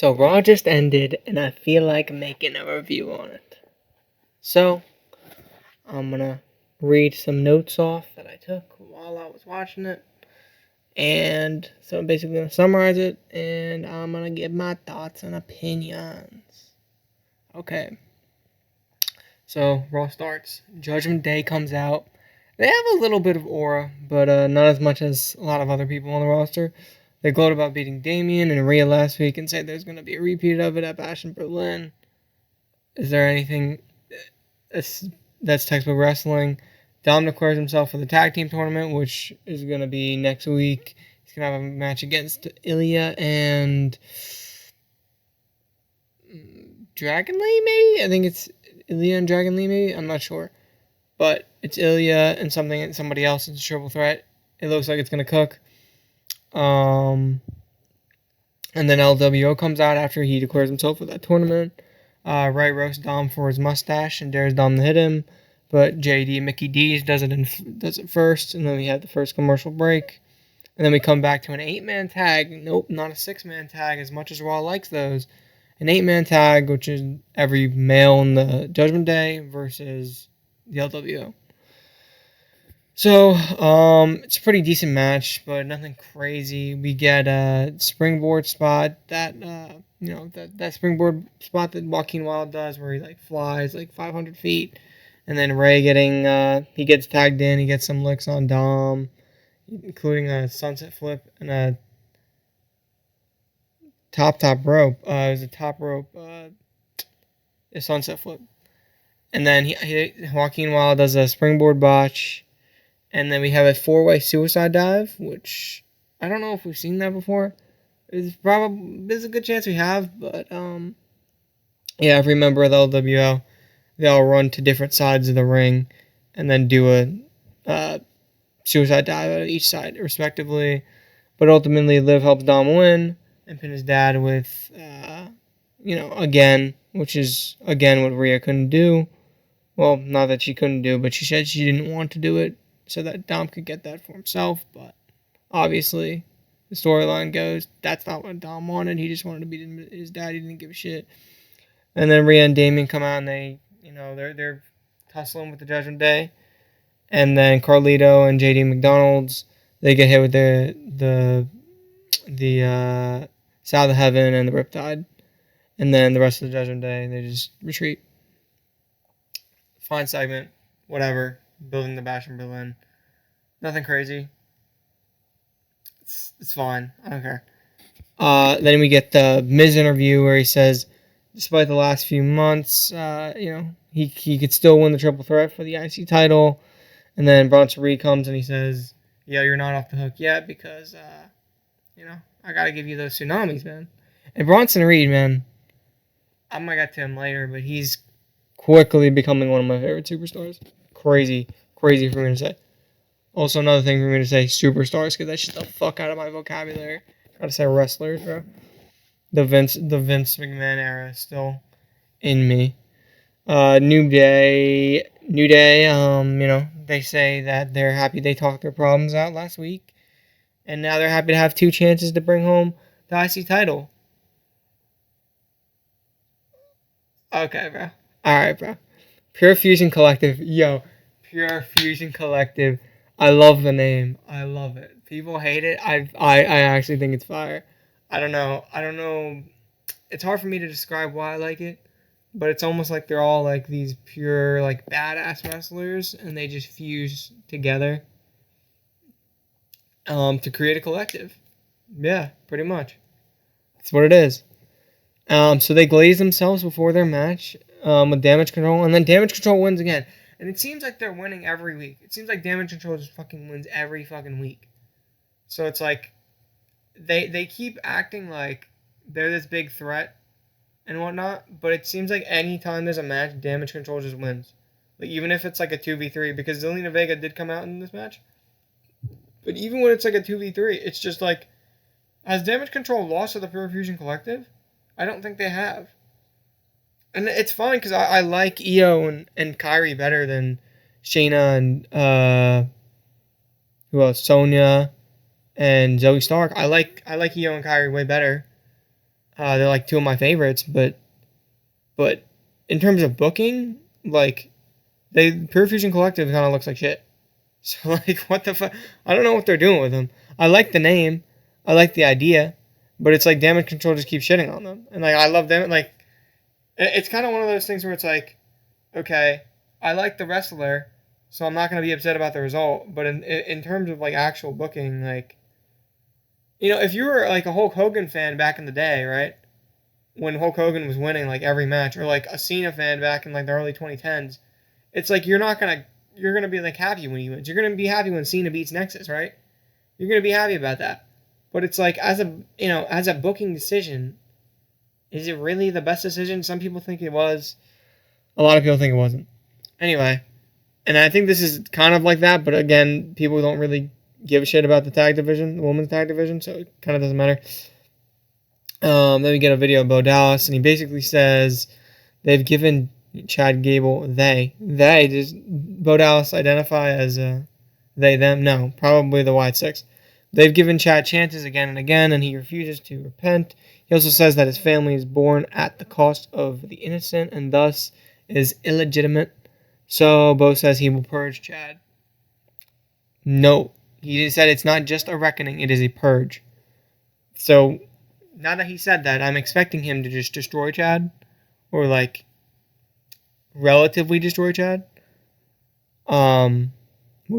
So Raw just ended, and I feel like making a review on it. So I'm gonna read some notes off that I took while I was watching it, and so I'm basically gonna summarize it, and I'm gonna give my thoughts and opinions. Okay. So Raw starts. Judgment Day comes out. They have a little bit of aura, but not as much as a lot of other people on the roster. They gloat about beating Damien and Rhea last week and said there's going to be a repeat of it at Bash in Berlin. Is there anything that's textbook wrestling? Dom declares himself for the tag team tournament, which is going to be next week. He's going to have a match against Ilya and Dragon Lee, maybe? I think it's Ilya and Dragon Lee, maybe? I'm not sure. But it's Ilya and somebody else. It's a triple threat. It looks like it's going to cook. And then LWO comes out after he declares himself for that tournament. Ray roasts Dom for his mustache and dares Dom to hit him, but JD Mickey D's does it first, and then we had the first commercial break, and then we come back to an 8-man tag. Nope, not a 6-man tag. As much as Raw likes those, an 8-man tag, which is every male in the Judgment Day versus the LWO. So, it's a pretty decent match, but nothing crazy. We get a springboard spot that, that springboard spot that Joaquin Wilde does where he, flies, 500 feet. And then Ray he gets tagged in, he gets some licks on Dom, including a sunset flip and a top rope. It was a top rope, a sunset flip. And then Joaquin Wilde does a springboard botch. And then we have a 4-way suicide dive, which I don't know if we've seen that before. There's a good chance we have, but every member of the LWO, they all run to different sides of the ring and then do a suicide dive out of each side, respectively. But ultimately, Liv helps Dom win and pin his dad with, again, which is, again, what Rhea couldn't do. Well, not that she couldn't do, but she said she didn't want to do it, so that Dom could get that for himself, but obviously the storyline goes that's not what Dom wanted. He just wanted to beat his dad. He didn't give a shit. And then Rhea and Damien come out and they're tussling with the Judgment Day. And then Carlito and JD McDonald's, they get hit with the South of Heaven and the Riptide. And then the rest of the Judgment Day, they just retreat. Fine segment, whatever. Building the Bash in Berlin. Nothing crazy. It's fine. I don't care. Then we get the Miz interview where he says, despite the last few months, he could still win the triple threat for the IC title. And then Bronson Reed comes and he says, yeah, you're not off the hook yet because, I got to give you those tsunamis, man. And Bronson Reed, man, I'm going to get to him later, but he's quickly becoming one of my favorite superstars. Crazy for me to say. Also, another thing for me to say, superstars, because that's just the fuck out of my vocabulary. Gotta say wrestlers, bro. The Vince McMahon era is still in me. New Day. They say that they're happy they talked their problems out last week, and now they're happy to have 2 chances to bring home the IC title. Okay, bro. All right, bro. Pure Fusion Collective, yo. Pure Fusion Collective. I love the name. I love it. People hate it. I actually think it's fire. I don't know. It's hard for me to describe why I like it, but it's almost like they're all these pure badass wrestlers, and they just fuse together to create a collective. Yeah, pretty much. That's what it is. So they glaze themselves before their match with Damage Control, and then Damage Control wins again. And it seems like they're winning every week. It seems like Damage Control just fucking wins every fucking week. So it's like they keep acting like they're this big threat and whatnot, but it seems like anytime there's a match, Damage Control just wins. Even if it's a 2v3, because Zelina Vega did come out in this match. But even when it's a 2v3, it's just has Damage Control lost to the Pure Fusion Collective? I don't think they have. And it's fine because I like Io and Kairi better than Shayna and who else? Sonya and Zoe Stark. I like Io and Kairi way better. They're like two of my favorites, but in terms of booking, like Pure Fusion Collective kind of looks like shit. So like, what the fuck? I don't know what they're doing with them. I like the name, I like the idea, but it's like Damage Control just keeps shitting on them, and like I love them. Like it's kind of one of those things where it's like, okay, I like the wrestler, so I'm not gonna be upset about the result. But in terms of like actual booking, like, if you were like a Hulk Hogan fan back in the day, right? When Hulk Hogan was winning like every match, or like a Cena fan back in like the early 2010s, it's like you're gonna be like happy when he wins. You're gonna be happy when Cena beats Nexus, right? You're gonna be happy about that. But it's like as a booking decision, is it really the best decision? Some people think it was. A lot of people think it wasn't. Anyway, and I think this is kind of like that, but again, people don't really give a shit about the tag division, the women's tag division, so it kind of doesn't matter. Then we get a video of Bo Dallas, and he basically says they've given Chad Gable, does Bo Dallas identify as they, them? No, probably the White Six. They've given Chad chances again and again, and he refuses to repent. He also says that his family is born at the cost of the innocent and thus is illegitimate. So Bo says he will purge Chad. No, he said it's not just a reckoning, it is a purge. So now that he said that, I'm expecting him to just destroy Chad, or like relatively destroy Chad. We'll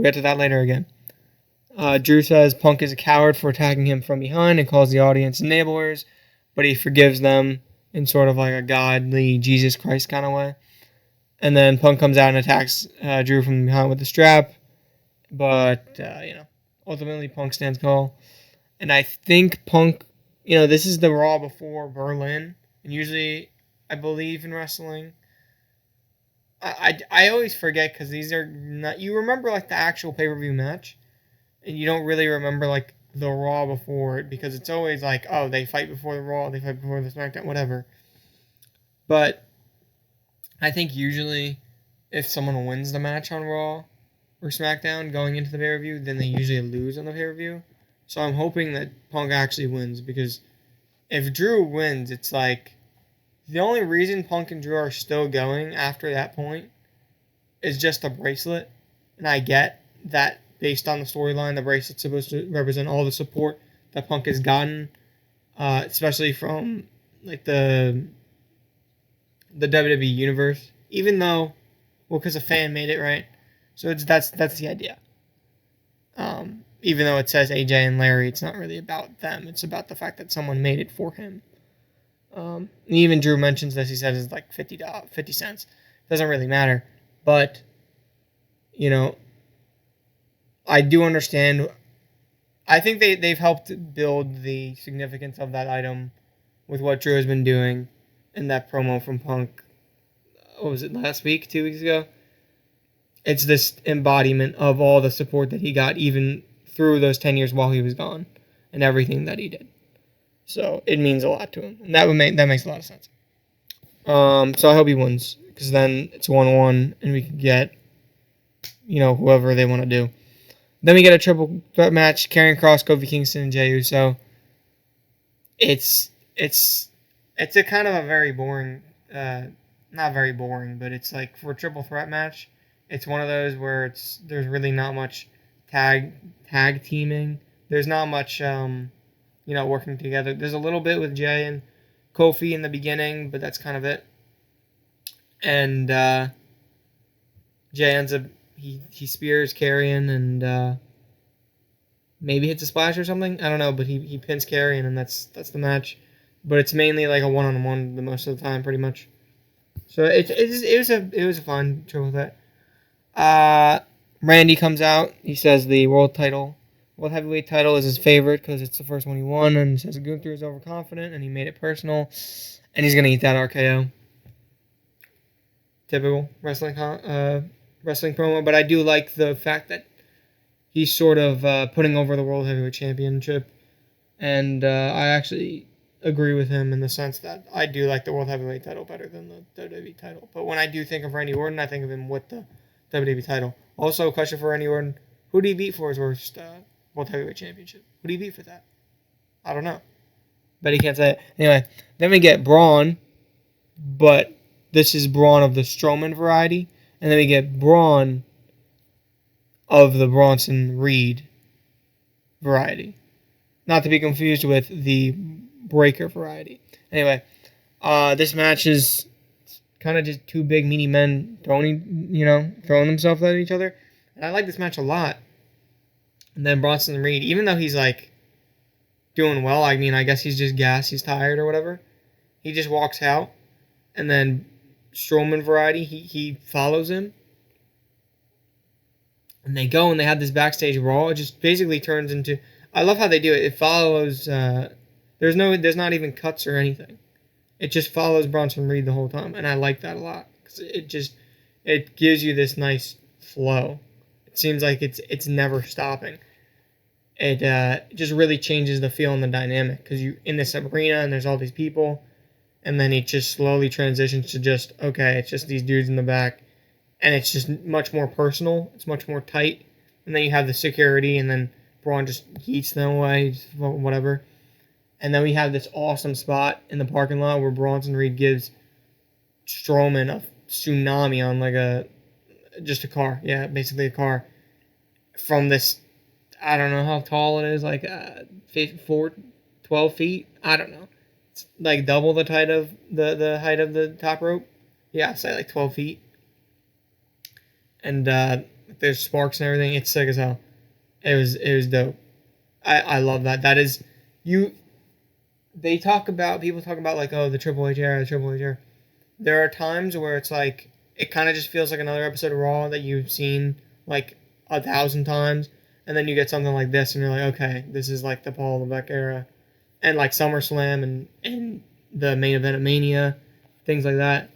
get to that later again. Drew says Punk is a coward for attacking him from behind and calls the audience enablers, but he forgives them in sort of like a godly Jesus Christ kind of way. And then Punk comes out and attacks Drew from behind with the strap, but ultimately Punk stands tall. And I think Punk, this is the Raw before Berlin, and usually I believe in wrestling. I always forget because these are not. You remember like the actual pay-per-view match, and you don't really remember like the Raw before it because it's always like, oh, they fight before the Raw, they fight before the SmackDown, whatever. But I think usually if someone wins the match on Raw or SmackDown going into the pay-per-view, then they usually lose on the pay-per-view. So I'm hoping that Punk actually wins because if Drew wins, it's like the only reason Punk and Drew are still going after that point is just a bracelet. And I get that based on the storyline, the bracelet's supposed to represent all the support that Punk has gotten, especially from like the WWE universe. Even though, because a fan made it, right? So that's the idea. Even though it says AJ and Larry, it's not really about them. It's about the fact that someone made it for him. Even Drew mentions this. He says it's like 50 cents. Doesn't really matter. But, I do understand. I think they've helped build the significance of that item with what Drew has been doing in that promo from Punk. What was it, last week? 2 weeks ago? It's this embodiment of all the support that he got even through those 10 years while he was gone and everything that he did. So it means a lot to him. And that makes a lot of sense. So I hope he wins because then it's 1-1 and we can get, whoever they want to do. Then we get a triple threat match: Karrion Kross, Kofi Kingston, and Jey Uso. It's a kind of a very boring, not very boring, but it's like for a triple threat match, it's one of those where there's really not much tag teaming. There's not much working together. There's a little bit with Jey and Kofi in the beginning, but that's kind of it. And Jey ends up he spears Karrion and maybe hits a splash or something. I don't know, but he pins Karrion and that's the match. But it's mainly like a one-on-one the most of the time, pretty much. So it was a fun triple threat. Randy comes out. He says the world heavyweight title is his favorite because it's the first one he won, and he says Gunther is overconfident and he made it personal, and he's gonna eat that RKO. Typical wrestling promo, but I do like the fact that he's sort of putting over the world heavyweight championship, and I actually agree with him in the sense that I do like the world heavyweight title better than the WWE title. But when I do think of Randy Orton, I think of him with the WWE title. Also, a question for Randy Orton: who did he beat for his worst world heavyweight championship? Who did he beat for that? I don't know. but he can't say it. Anyway, then we get Braun, but this is Braun of the Strowman variety. And then we get Braun of the Bronson Reed variety. Not to be confused with the Breaker variety. Anyway, this match is kind of just two big meaty men throwing themselves at each other. And I like this match a lot. And then Bronson Reed, even though he's like doing well, I mean, I guess he's just gassed, he's tired or whatever. He just walks out, and then Strowman variety, he follows him. And they go and they have this backstage brawl. It just basically turns into. I love how they do it. It follows. There's not even cuts or anything. It just follows Bronson Reed the whole time, and I like that a lot because it gives you this nice flow. It seems like it's never stopping. It just really changes the feel and the dynamic because you in this arena and there's all these people, and then it just slowly transitions to just okay, it's just these dudes in the back, and it's just much more personal. It's much more tight, and then you have the security, and then Braun just heats them away, whatever. And then we have this awesome spot in the parking lot where Bronson Reed gives Strowman a tsunami on just a car. Yeah, basically a car. From this, I don't know how tall it is, like 12 feet. I don't know. It's like double the height of height of the top rope. Yeah, I'd say like 12 feet. And there's sparks and everything. It's sick as hell. It was dope. I love that. That is you. People talk about like, oh, the Triple H era, the Triple H era. There are times where it's like it kind of just feels like another episode of Raw that you've seen like 1,000 times, and then you get something like this, and you're like, okay, this is like the Paul Levesque era, and like SummerSlam and the main event of Mania, things like that,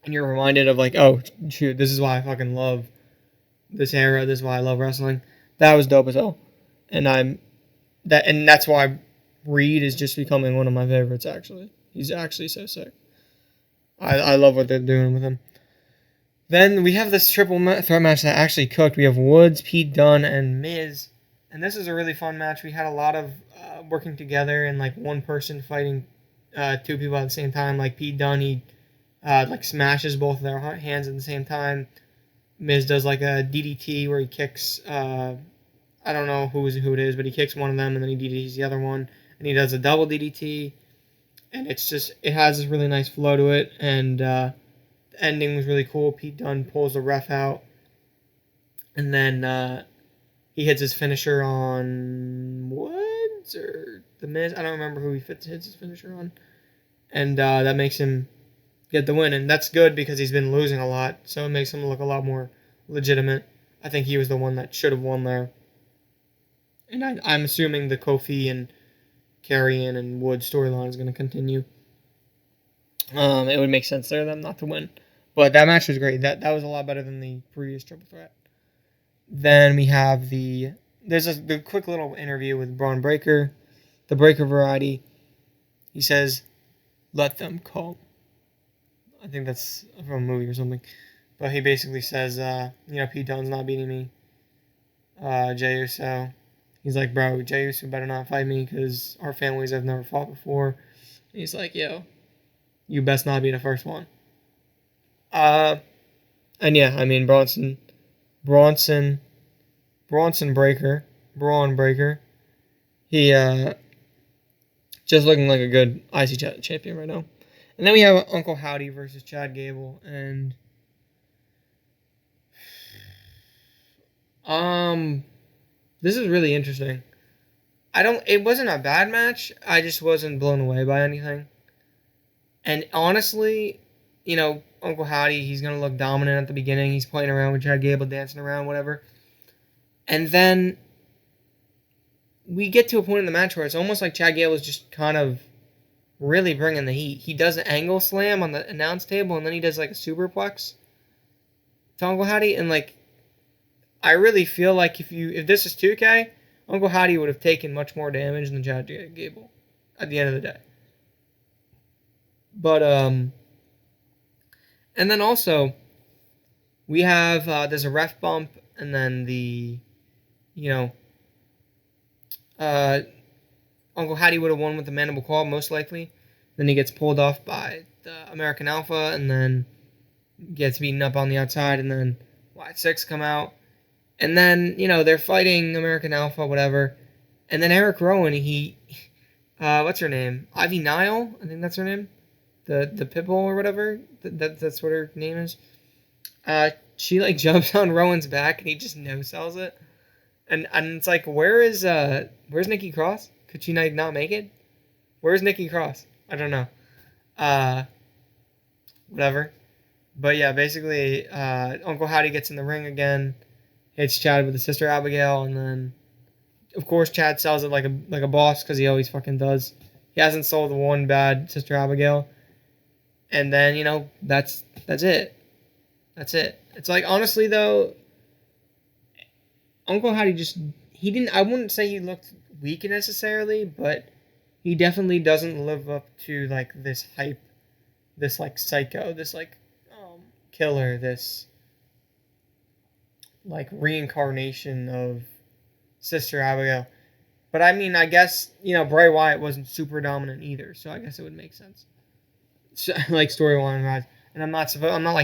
and you're reminded of like, oh shoot, this is why I fucking love this era. This is why I love wrestling. That was dope as hell, and that's why Reed is just becoming one of my favorites. Actually, he's actually so sick. I love what they're doing with him. Then we have this triple threat match that actually cooked. We have Woods, Pete Dunne, and Miz. And this is a really fun match. We had a lot of working together and like one person fighting two people at the same time. Like Pete Dunne, he like smashes both of their hands at the same time. Miz does like a DDT where he kicks. I don't know who it is, but he kicks one of them and then he DDTs the other one. And he does a double DDT. And it has this really nice flow to it. And the ending was really cool. Pete Dunne pulls the ref out. And then he hits his finisher on Woods or The Miz. I don't remember who he hits his finisher on. And that makes him get the win. And that's good because he's been losing a lot. So it makes him look a lot more legitimate. I think he was the one that should have won there. And I'm assuming the Kofi and Karrion and Wood storyline is going to continue. It would make sense for them not to win. But that match was great. That was a lot better than the previous triple threat. Then we have the quick little interview with Braun Breaker, the Breaker variety. He says, "Let them come." I think that's from a movie or something. But he basically says, Pete Dunne's not beating me. Jey Uso. He's like, bro, Jey Uso better not fight me because our families have never fought before. And he's like, yo, you best not be the first one. And yeah, I mean, Bronson Breaker, Braun Breaker. He, just looking like a good IC champion right now. And then we have Uncle Howdy versus Chad Gable. And, this is really interesting. It wasn't a bad match. I just wasn't blown away by anything. And honestly, Uncle Howdy, he's going to look dominant at the beginning. He's playing around with Chad Gable, dancing around, whatever. And then we get to a point in the match where it's almost like Chad Gable is just kind of really bringing the heat. He does an angle slam on the announce table, and then he does like a superplex to Uncle Howdy. And like, I really feel like if this is 2K, Uncle Howdy would have taken much more damage than Chad Gable at the end of the day. But, and then also, we have, there's a ref bump, and then Uncle Uncle Hattie would have won with the mandible claw, most likely. Then he gets pulled off by the American Alpha, and then gets beaten up on the outside, and then Y6 come out. And then, they're fighting American Alpha, whatever. And then Eric Rowan, what's her name? Ivy Nile? I think that's her name. The Pitbull or whatever. That's what her name is. She, jumps on Rowan's back, and he just no-sells it. And it's like, where's Nikki Cross? Could she not make it? Where's Nikki Cross? I don't know. Whatever. But yeah, basically, Uncle Howdy gets in the ring again, hits Chad with his sister Abigail, and then, of course, Chad sells it like a boss, because he always fucking does. He hasn't sold one bad sister Abigail. And then, that's it. That's it. It's like, honestly, though, Uncle Howdy I wouldn't say he looked weak necessarily, but he definitely doesn't live up to, this hype, this, psycho, this, killer, this, reincarnation of Sister Abigail. But, I mean, I guess, Bray Wyatt wasn't super dominant either, so I guess it would make sense. So, storyline-wise. And I'm not,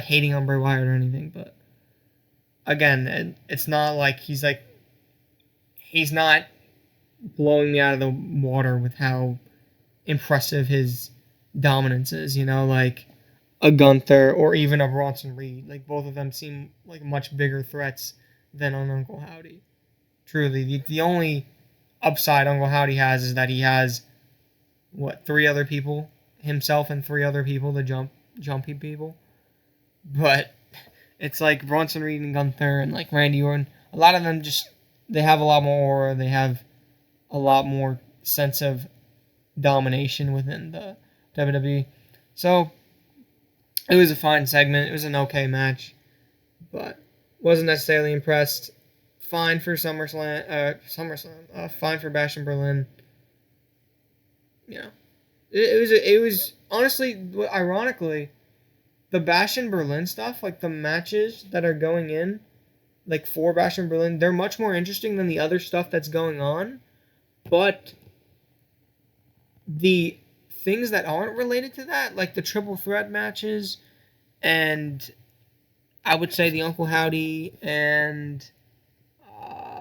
hating on Bray Wyatt or anything, but again, it's not like he's not blowing me out of the water with how impressive his dominance is, like a Gunther or even a Bronson Reed. Both of them seem like much bigger threats than on Uncle Howdy. Truly, the only upside Uncle Howdy has is that he has, 3 other people, himself and 3 other people, the jumpy people. But it's like Bronson Reed and Gunther and Randy Orton. A lot of them they have a lot more aura. They have a lot more sense of domination within the WWE. So it was a fine segment. It was an okay match, but wasn't necessarily impressed. Fine for SummerSlam. Fine for Bash in Berlin. It was honestly, ironically, the Bash in Berlin stuff, the matches that are going in, for Bash in Berlin, they're much more interesting than the other stuff that's going on. But the things that aren't related to that, the triple threat matches, and I would say the Uncle Howdy and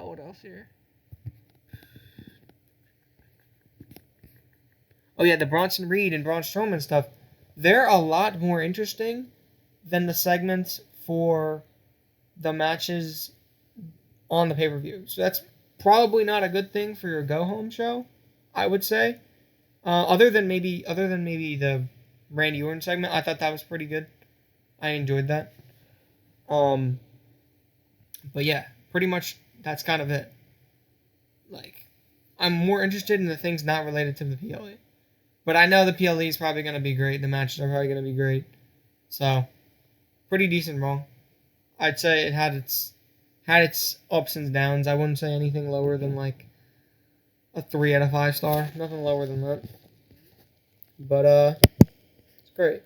what else here? Oh yeah, the Bronson Reed and Braun Strowman stuff. They're a lot more interesting than the segments for the matches on the pay-per-view. So that's probably not a good thing for your go-home show, I would say. Other than maybe the Randy Orton segment, I thought that was pretty good. I enjoyed that. But yeah, pretty much that's kind of it. I'm more interested in the things not related to the PLE. But I know the PLE is probably going to be great. The matches are probably going to be great. So, pretty decent Raw. I'd say it had its ups and downs. I wouldn't say anything lower than a 3 out of 5 star. Nothing lower than that. But it's great.